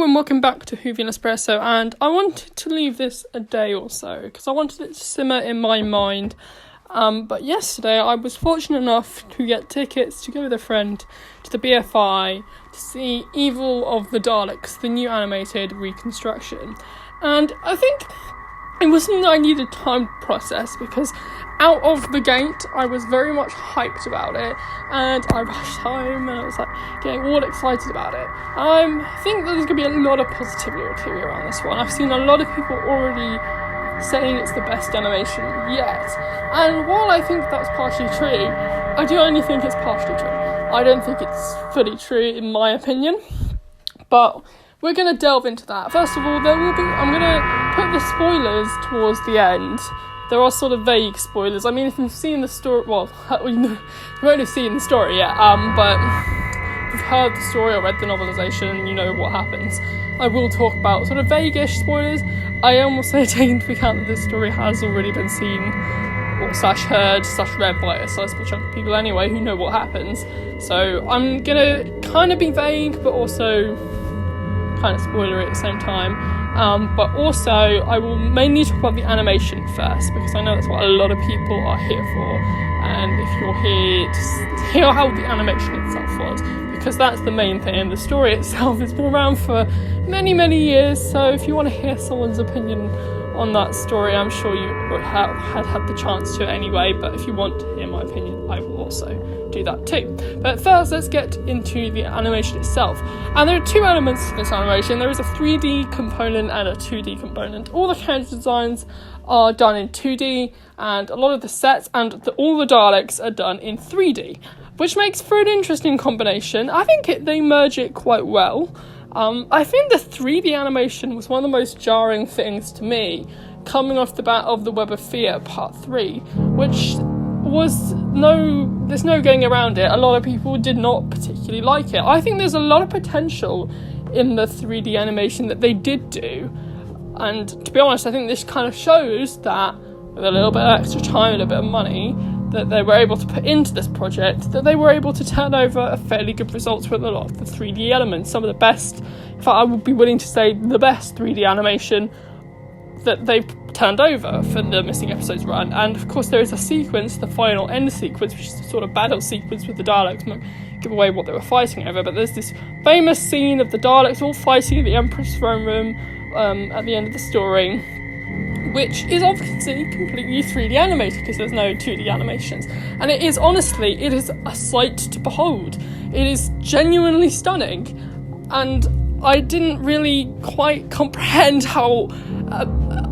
and welcome back to Hoovy and Espresso, and I wanted to leave this a day or so because I wanted it to simmer in my mind. But yesterday I was fortunate enough to get tickets to go with a friend to the BFI to see Evil of the Daleks, the new animated reconstruction. And I think it was something that I needed time to process because out of the gate I was very much hyped about it, and I rushed home and I was like getting all excited about it. I think that there's going to be a lot of positivity around this one. I've seen a lot of people already saying it's the best animation yet, and while I think that's partially true, I do only think it's partially true. I don't think it's fully true in my opinion, but we're going to delve into that. First of all, I'm going to put the spoilers towards the end. There are sort of vague spoilers. I mean, if you've seen the story, well, you won't have seen the story yet, but if you've heard the story or read the novelisation, you know what happens. I will talk about sort of vague-ish spoilers. I am also taking into account that this story has already been seen, or /heard, /read by a sizable chunk of people anyway who know what happens. So I'm going to kind of be vague, but also kind of spoilery at the same time. But also, I will mainly talk about the animation first, because I know that's what a lot of people are here for. And if you're here to hear how the animation itself was, because that's the main thing, and the story itself has been around for many, many years. So if you want to hear someone's opinion on that story, I'm sure you would have had the chance to anyway. But if you want to hear my opinion, I will also do that too. But first, let's get into the animation itself. And there are two elements to this animation. There is a 3D component and a 2D component. All the character designs are done in 2D, and a lot of the sets and all the Daleks are done in 3D, which makes for an interesting combination. I think they merge it quite well. I think the 3D animation was one of the most jarring things to me, coming off the bat of The Web of Fear Part 3, which there's no getting around it. A lot of people did not particularly like it. I think there's a lot of potential in the 3D animation that they did do, and to be honest, I think this kind of shows that with a little bit of extra time and a bit of money that they were able to put into this project, that they were able to turn over a fairly good results with a lot of the 3D elements. Some of the best, in fact I would be willing to say the best 3D animation that they've turned over for the Missing Episodes run. And of course there is a sequence, the final end sequence, which is the sort of battle sequence with the Daleks. I'm not going to give away what they were fighting over, but there's this famous scene of the Daleks all fighting in the Emperor's throne room at the end of the story, which is obviously completely 3D animated because there's no 2D animations. And it is a sight to behold. It is genuinely stunning. And I didn't really quite comprehend how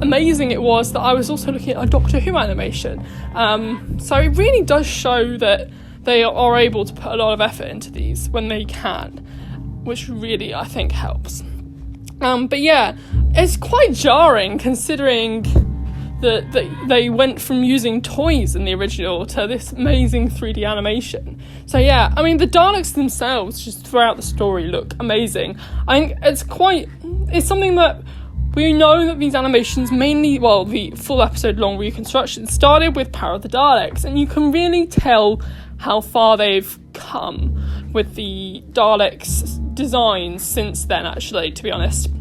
amazing it was that I was also looking at a Doctor Who animation. So it really does show that they are able to put a lot of effort into these when they can, which really, I think, helps. But yeah, it's quite jarring considering that they went from using toys in the original to this amazing 3D animation. So yeah, I mean, the Daleks themselves just throughout the story look amazing. I think it's something that we know that these animations the full episode long reconstruction started with Power of the Daleks, and you can really tell how far they've come with the Daleks designs since then, actually, to be honest.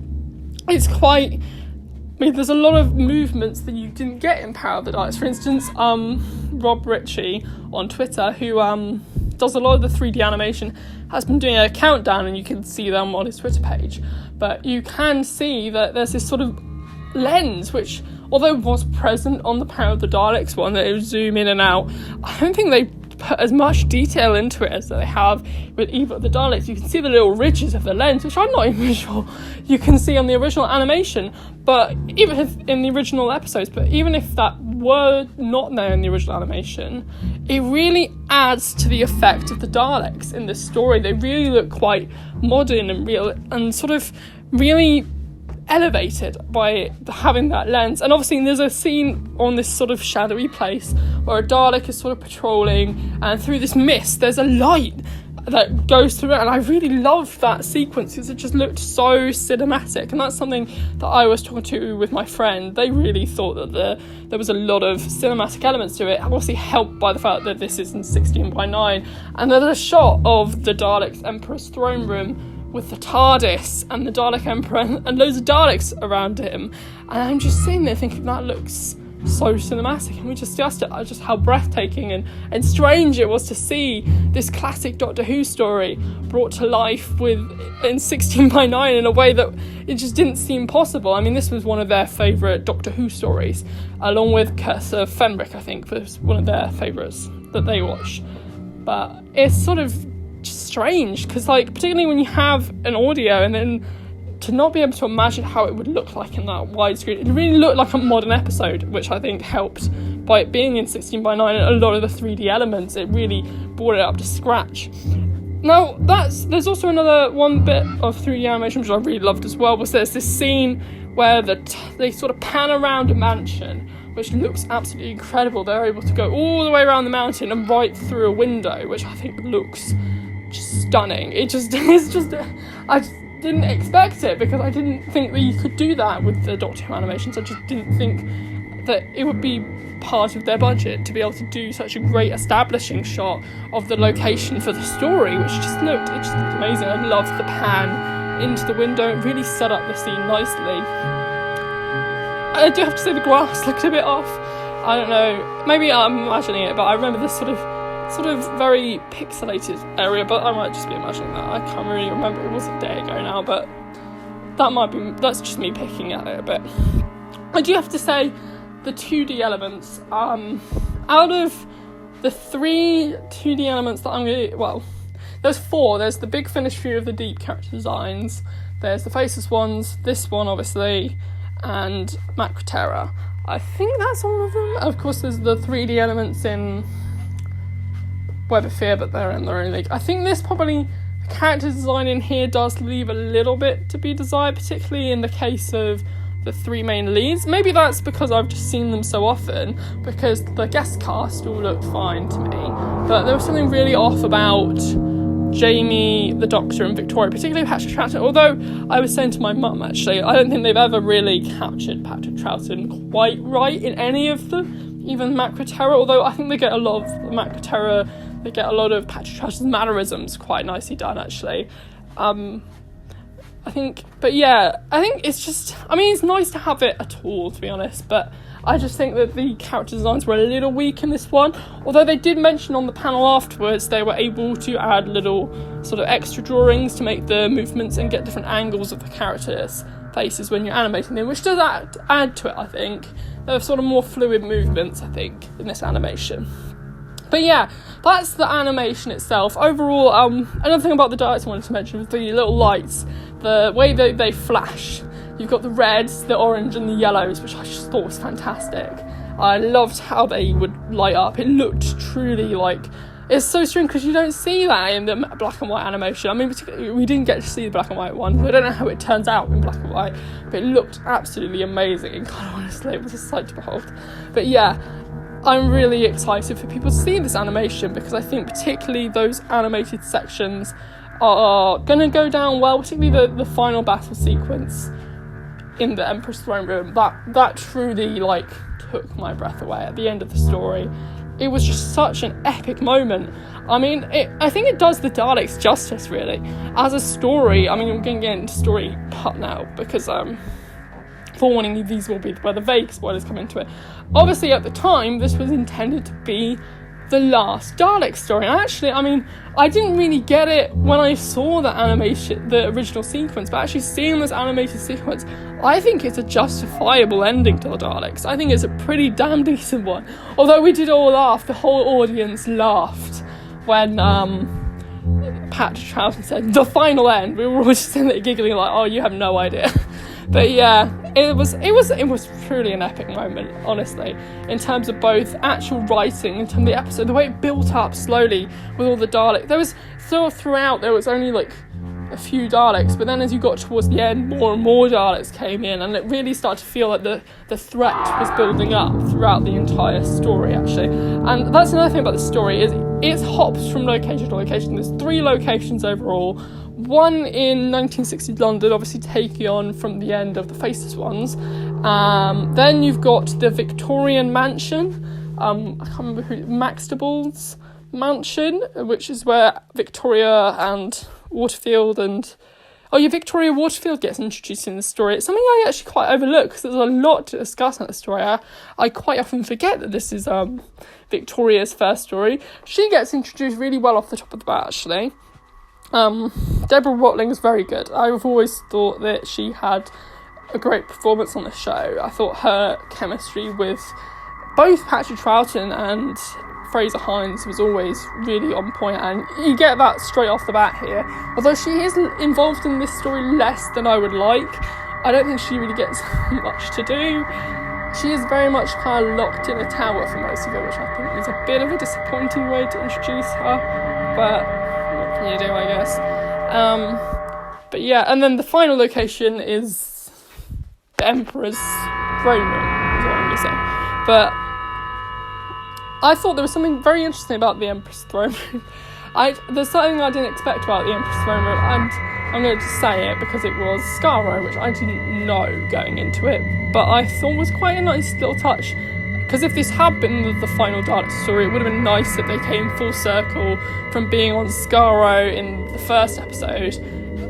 There's a lot of movements that you didn't get in Power of the Daleks. For instance, Rob Ritchie on Twitter, who does a lot of the 3D animation, has been doing a countdown, and you can see them on his Twitter page. But you can see that there's this sort of lens, which, although was present on the Power of the Daleks one, that it would zoom in and out, I don't think they put as much detail into it as they have with Evil of the Daleks. You can see the little ridges of the lens, which I'm not even sure you can see on the original animation, but even if in the original episodes, but even if that were not there in the original animation, it really adds to the effect of the Daleks in this story. They really look quite modern and real, and sort of really elevated by having that lens. And obviously there's a scene on this sort of shadowy place where a Dalek is sort of patrolling, and through this mist there's a light that goes through it, and I really loved that sequence because it just looked so cinematic. And that's something that I was talking to with my friend. They really thought that there was a lot of cinematic elements to it, obviously helped by the fact that this is in 16:9, and there's a shot of the Daleks' Emperor's throne room with the TARDIS and the Dalek Emperor and loads of Daleks around him. And I'm just sitting there thinking, that looks so cinematic, and we discussed it, just how breathtaking and strange it was to see this classic Doctor Who story brought to life in 16:9 in a way that it just didn't seem possible. I mean, this was one of their favourite Doctor Who stories, along with Curse of Fenric, I think, was one of their favourites that they watched. But it's sort of just strange, because, like, particularly when you have an audio and then to not be able to imagine how it would look like in that widescreen. It really looked like a modern episode, which I think helped by it being in 16:9 and a lot of the 3D elements. It really brought it up to scratch. Now, there's also another one bit of 3D animation which I really loved as well, was there's this scene where they sort of pan around a mansion, which looks absolutely incredible. They're able to go all the way around the mountain and right through a window, which I think looks just stunning. I just didn't expect it, because I didn't think that you could do that with the Doctor Who animations. I just didn't think that it would be part of their budget to be able to do such a great establishing shot of the location for the story, which just looked amazing. I loved the pan into the window. It really set up the scene nicely. I do have to say the grass looked a bit off. I don't know, maybe I'm imagining it, but I remember this sort of very pixelated area, but I might just be imagining that. I can't really remember. It was a day ago now, but that's just me picking at it a bit. I do have to say, the 2D elements, out of the 3 2D elements that I'm going to, there's 4. There's the big finished view of the deep character designs, there's the faceless ones, this one obviously, and Macra Terror. I think that's all of them. Of course, there's the 3D elements in Web of Fear, but they're in their own league. I think this probably, the character design in here does leave a little bit to be desired, particularly in the case of the 3 main leads. Maybe that's because I've just seen them so often, because the guest cast all looked fine to me, but there was something really off about Jamie, the Doctor, and Victoria, particularly Patrick Troughton. Although I was saying to my mum, actually, I don't think they've ever really captured Patrick Troughton quite right in any of them, even Macra Terror, although I think they get a lot of Macra Terror. They get a lot of Patrick Troughton's mannerisms quite nicely done, actually. I think it's just, it's nice to have it at all, to be honest, but I just think that the character designs were a little weak in this one, although they did mention on the panel afterwards they were able to add little sort of extra drawings to make the movements and get different angles of the characters' faces when you're animating them, which does add to it, I think. There are sort of more fluid movements, I think, in this animation. But yeah, that's the animation itself. Overall, another thing about the Daleks I wanted to mention was the little lights, the way they flash. You've got the reds, the orange and the yellows, which I just thought was fantastic. I loved how they would light up. It looked truly like... It's so strange because you don't see that in the black and white animation. I mean, particularly, we didn't get to see the black and white one, so I don't know how it turns out in black and white, but it looked absolutely amazing, and kind of honestly, it was a sight to behold. But yeah, I'm really excited for people to see this animation, because I think particularly those animated sections are going to go down well, particularly the final battle sequence in the Emperor's Throne Room. That truly, took my breath away at the end of the story. It was just such an epic moment. I mean, I think it does the Daleks justice, really. As a story, I'm going to get into story part now, because, forewarning you, these will be where the vague spoilers come into it. Obviously, at the time, this was intended to be the last Dalek story. And actually, I didn't really get it when I saw the original sequence, but actually seeing this animated sequence, I think it's a justifiable ending to the Daleks. I think it's a pretty damn decent one. Although we did all laugh, the whole audience laughed when Patrick Troughton said, "the final end." We were all just sitting there giggling like, "Oh, you have no idea." But yeah, it was truly an epic moment, honestly, in terms of both actual writing, in terms of the episode, the way it built up slowly with all the Daleks. There was throughout there was only a few Daleks, but then as you got towards the end, more and more Daleks came in, and it really started to feel like the threat was building up throughout the entire story, actually. And that's another thing about the story, is it hops from location to location. There's 3 locations overall. One in 1960s London, obviously taking on from the end of the Faceless ones. Then you've got the Victorian mansion. I can't remember Maxtable's mansion, which is where Victoria and Waterfield and Oh yeah, Victoria Waterfield gets introduced in the story. It's something I actually quite overlook because there's a lot to discuss in the story. I quite often forget that this is Victoria's first story. She gets introduced really well off the top of the bat, actually. Deborah Watling is very good. I've always thought that she had a great performance on the show. I thought her chemistry with both Patrick Troughton and Fraser Hines was always really on point, and you get that straight off the bat here. Although she is involved in this story less than I would like, I don't think she really gets much to do. She is very much kind of locked in a tower for most of it, which I think is a bit of a disappointing way to introduce her, but what can you do, I guess. But yeah, and then the final location is the Emperor's throne room, is what I'm going to say. But I thought there was something very interesting about the Empress throne room. There's something I didn't expect about the Empress throne room, and I'm going to just say it because it was Skaro, which I didn't know going into it, but I thought was quite a nice little touch. Because if this had been the final Dalek story, it would have been nice that they came full circle from being on Skaro in the first episode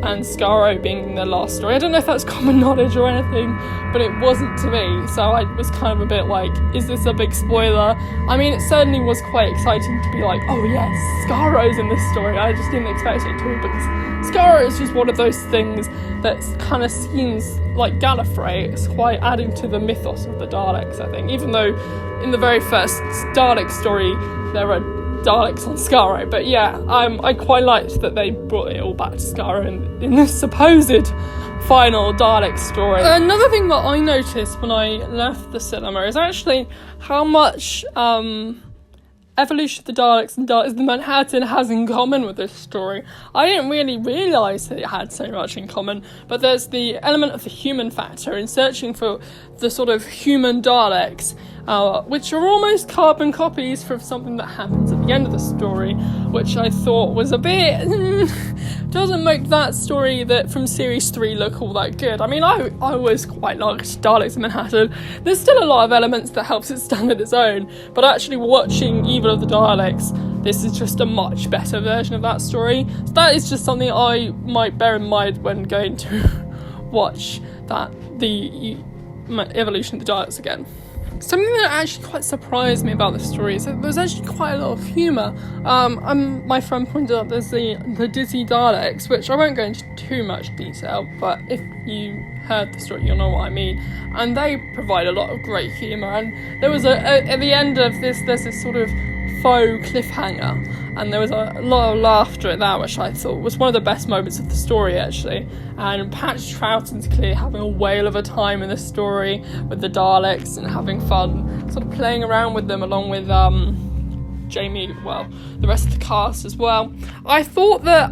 and Skaro being the last story. I don't know if that's common knowledge or anything, but it wasn't to me, so I was kind of a bit like, is this a big spoiler? I mean, it certainly was quite exciting to be like, oh yes, Skaro's in this story. I just didn't expect it to, because Skaro is just one of those things that kind of seems like Gallifrey. It's quite adding to the mythos of the Daleks, I think, even though in the very first Dalek story there are Daleks on Skaro. But yeah, I quite liked that they brought it all back to Skaro in this supposed final Dalek story. Another thing that I noticed when I left the cinema is actually how much Evolution of the Daleks and Daleks in Manhattan has in common with this story. I didn't really realise that it had so much in common, but there's the element of the human factor in searching for the sort of human Daleks, which are almost carbon copies from something that happens at the end of the story, which I thought was a bit... doesn't make that story that from Series 3 look all that good. I mean, I always quite liked Daleks in Manhattan. There's still a lot of elements that helps it stand on its own, but actually watching Evil of the Daleks, this is just a much better version of that story. So that is just something I might bear in mind when going to watch the Evolution of the Daleks again. Something that actually quite surprised me about this story is that there's actually quite a lot of humour. My friend pointed out there's the Dizzy Daleks, which I won't go into too much detail, but if you heard the story, you'll know what I mean. And they provide a lot of great humour. And there was at the end of this, there's this sort of faux cliffhanger, and there was a lot of laughter at that, which I thought was one of the best moments of the story, actually. And Patrick Troughton's clearly having a whale of a time in this story with the Daleks and having fun, sort of playing around with them along with Jamie, well, the rest of the cast as well. I thought that,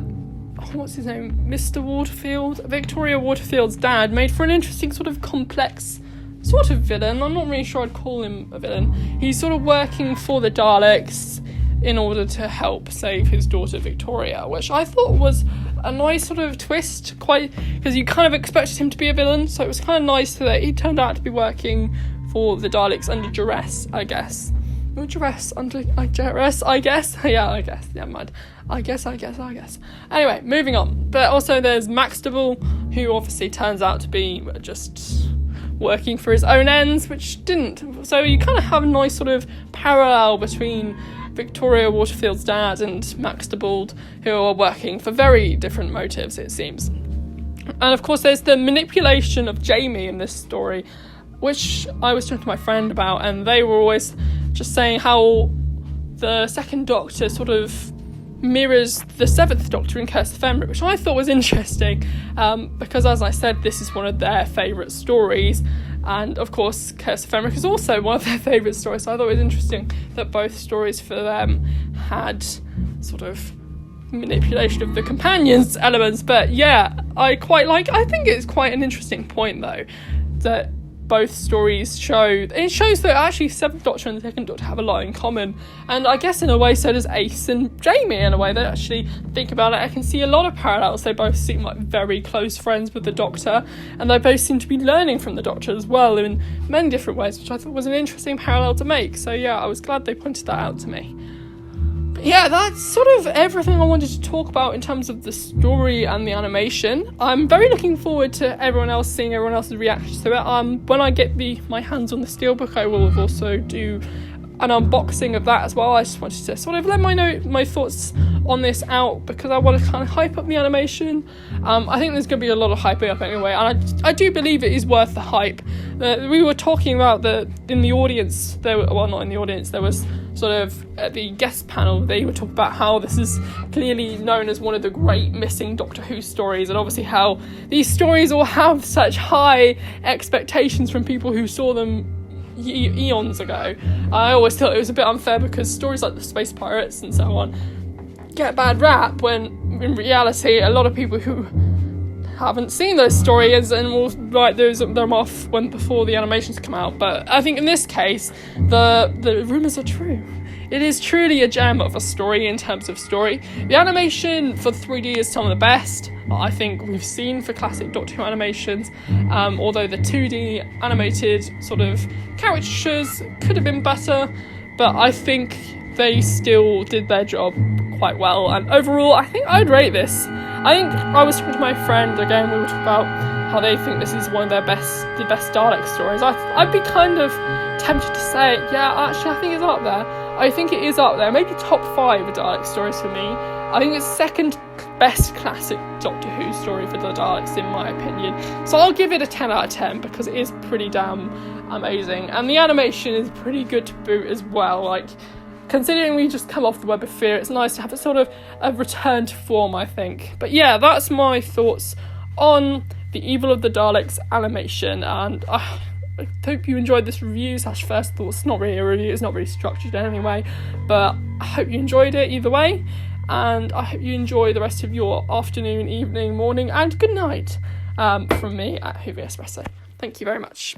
what's his name, Mr. Waterfield, Victoria Waterfield's dad, made for an interesting sort of complex sort of villain. I'm not really sure I'd call him a villain. He's sort of working for the Daleks in order to help save his daughter Victoria, which I thought was a nice sort of twist, quite, because you kind of expected him to be a villain, so it was kind of nice that he turned out to be working for the Daleks under duress, I guess. Under duress, I guess. Yeah, I guess. Never mind. I guess. Anyway, moving on. But also there's Maxtable, who obviously turns out to be just working for his own ends, which didn't. So you kind of have a nice sort of parallel between Victoria Waterfield's dad and Maxtable, who are working for very different motives, it seems. And of course there's the manipulation of Jamie in this story, which I was talking to my friend about, and they were always just saying how the second Doctor sort of mirrors the seventh Doctor in Curse of Fenric, which I thought was interesting, because as I said, this is one of their favourite stories, and of course Curse of Fenric is also one of their favourite stories, so I thought it was interesting that both stories for them had sort of manipulation of the companions elements. But yeah, I think it's quite an interesting point though, that both stories shows that actually Seventh Doctor and the Second Doctor have a lot in common, and I guess in a way so does Ace and Jamie. In a way, they actually think about it, I can see a lot of parallels. They both seem like very close friends with the Doctor, and they both seem to be learning from the Doctor as well in many different ways, which I thought was an interesting parallel to make. So yeah, I was glad they pointed that out to me. Yeah, that's sort of everything I wanted to talk about in terms of the story and the animation. I'm very looking forward to seeing everyone else's reactions to it. When I get my hands on the steelbook, I will also do an unboxing of that as well. I just wanted to sort of let my thoughts on this out, because I want to kind of hype up the animation. I think there's going to be a lot of hyping up anyway, and I do believe it is worth the hype. We were talking about in the audience, there was sort of at the guest panel, they were talking about how this is clearly known as one of the great missing Doctor Who stories, and obviously how these stories all have such high expectations from people who saw them eons ago. I always thought it was a bit unfair, because stories like the Space Pirates and so on get a bad rap, when in reality a lot of people who haven't seen those stories and will write them off before the animations come out. But I think in this case the rumours are true. It is truly a gem of a story in terms of story. The animation for 3D is some of the best I think we've seen for classic Doctor Who animations, although the 2D animated sort of caricatures could have been better, but I think they still did their job quite well, and overall I think I'd rate this. I think I was talking to my friend again, we were talking about how they think this is one of the best Dalek stories. I'd be kind of tempted to say, yeah, actually I think it's up there. I think it is up there, maybe top 5 Dalek stories for me. I think it's second best classic Doctor Who story for the Daleks in my opinion. So I'll give it a 10 out of 10 because it is pretty damn amazing. And the animation is pretty good to boot as well. Like, considering we just come off the Web of Fear, it's nice to have a sort of a return to form, I think. But yeah, that's my thoughts on the Evil of the Daleks animation, and I hope you enjoyed this review / first thoughts. It's not really a review, it's not really structured in any way, but I hope you enjoyed it either way, and I hope you enjoy the rest of your afternoon, evening, morning, and good night from me at Whoville Espresso. Thank you very much.